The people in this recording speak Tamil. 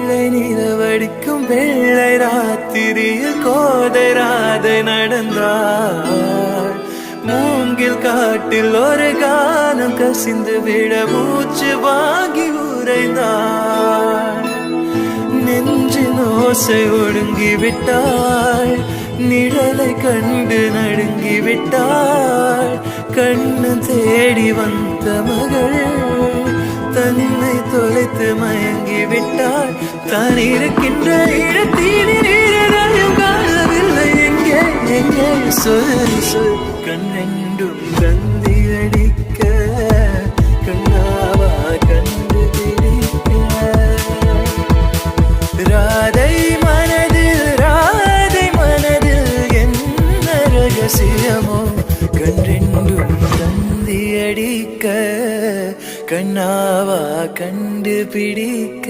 வெள்ளை நிலவடிக்கும் வெள்ளை ராத்திரியில் கோதை ராதை நடந்தாள். மூங்கில் காட்டில் ஒரு கானம் கசிந்து விட மூச்சு வாங்கி உறைந்தாள். நெஞ்சின் ஓசை ஒடுங்கி விட்டாள், நிழலை கண்டு நடுங்கி விட்டாள். கண்ணு தேடி வந்த மகள் தன்னை தொலைத்து மயங்கி விட்டாள். தான் இருக்கின்ற இடத்தில் நீரையும் காணவில்லை. எங்கே எங்கே சொல் சொல். கண்ணெண்டும் தந்தி அடிக்க கண்ணாவா கண்டு பிடிக்க. ராதை மனதில் என்ன ரகசியமோ கண்ணெண்டும் தந்தி அடிக்க கண்ணாவா கண்டு பிடிக்க.